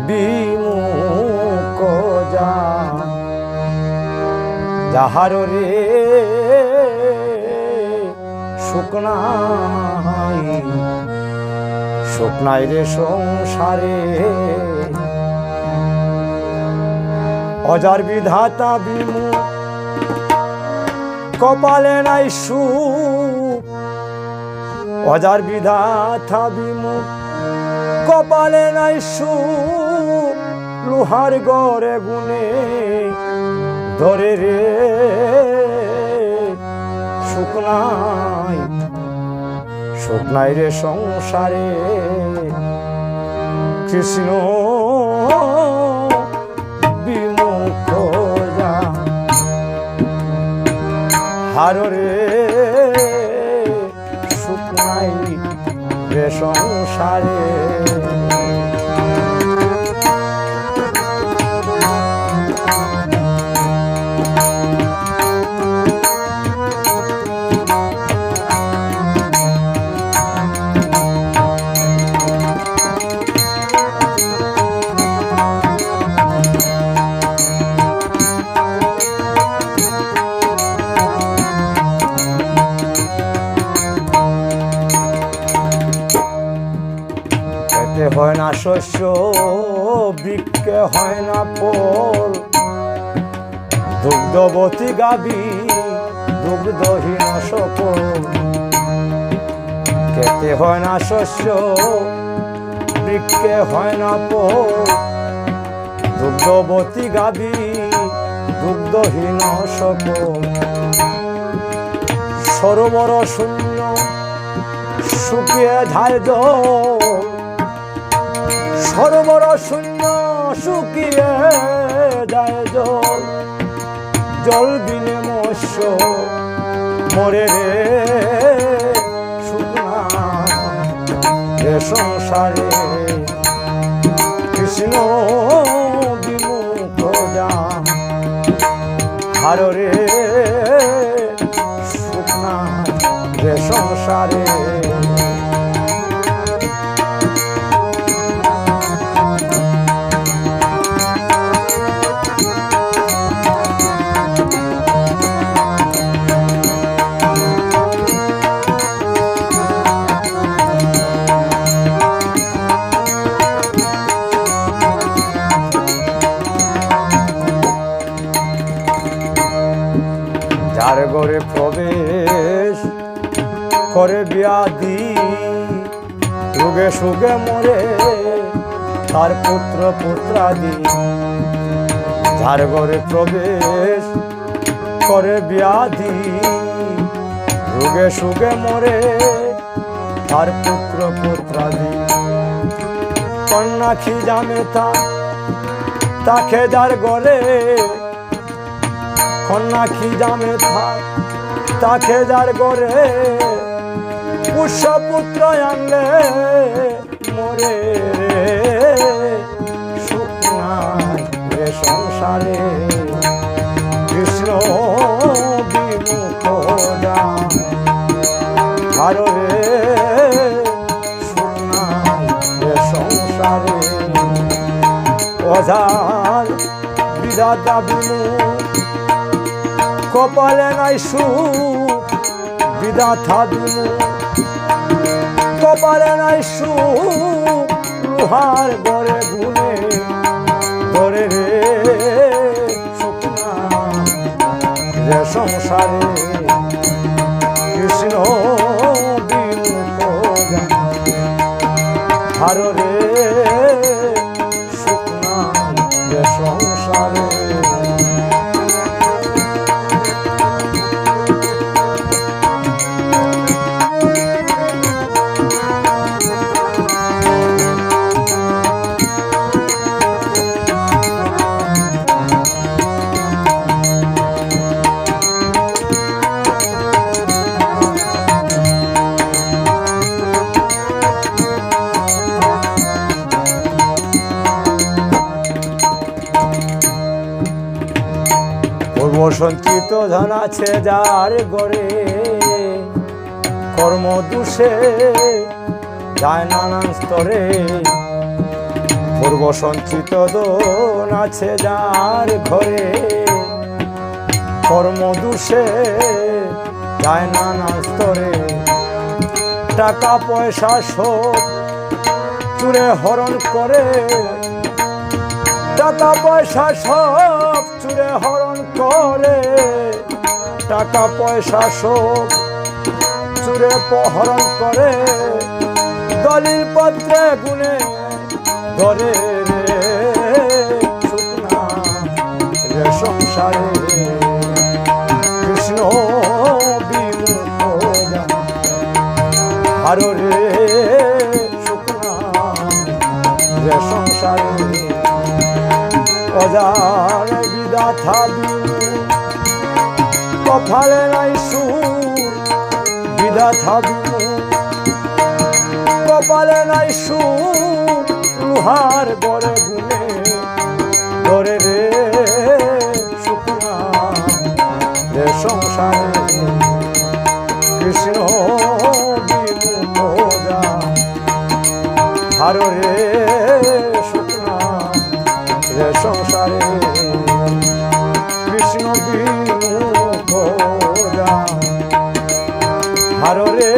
বিমুখ যাহার রে শুকনাই রে সংসারে অজার বিধাতা বিমুখ কপালে নাই সুখ অজার বিধাতা বিমুখ কপালে নাই সুখ লোহার গড়ে গুনে ধরে রে শুকনাই রে সংসারে কৃষ্ণ বিমুখ যাহার রে শুকনাই রে সংসারে হয় না শস্য বৃক্ষে হয় না ফল দুগ্ধবতী গাবি দুগ্ধহীন সকল খেতে হয় না শস্য বৃক্ষে হয় না ফল দুগ্ধবতী গাবি দুগ্ধহীন সকল সরোবর শূন্য শুকিয়ে ধায় জল সরোবর শূন্য শুকিয়ে যায় জল জল বিনে মৎস্য মরে রে শুকনা রে সংসারে কৃষ্ণ বিমুখ যাহার রে শুকনা রে সংসারে যার ঘরে প্রবেশ করে ব্যাধি রোগে সুগে মরে তার পুত্র পুত্রাদি যার ঘরে প্রবেশ করে ব্যাধি রোগে সুগে মরে তার পুত্র পুত্রাদি কন্যা খিজামে তাকে যার ঘরে কন্যা খিজামে তাকে যার গড়ে পুষ্য পুত্র আনলে মরে শুকনাই রে সংসারে কৃষ্ণ বিমুখ যাহার রে শুকনাই রে সংসারে অজার বিধাতা বিমুখ কপালে নাই সুখ বিধাতা বিমুখ কপালে নাই সুখ লোহার গড়ে গুনে ধরে রে শুকনা রে সংসারে কৃষ্ণ বিমুখ যাহার রে শুকনা রে সংসারে সঞ্চিত ধন আছে যার গড়ে কর্ম দোষে যায় নানান স্তরে পূর্ব সঞ্চিত দোন আছে যার ঘরে, কর্মদোষে যায় নানা স্তরে, টাকা পয়সা সব চুরে হরণ করে, টাকা পয়সা সব চুরে হরণ করে, টাকা পয়সা সব চুরে হরণ করে, দলিল পত্রে গুনে ধরে রে শুকনা রে সংসারে, কৃষ্ণ বিমুখ আরো রে শুকনা রে সংসারে, অজার বিধাতা বিমুখ কপালে নাই সুখ, বিধাতা বিমুখ কপালে নাই সুখ, লোহার গড়ে গুনে ধরে রে শুকনা রে সংসারে, কৃষ্ণ বিমুখ হারো রে শুকনা রে সংসারে, কৃষ্ণ বিমুখ হারো রে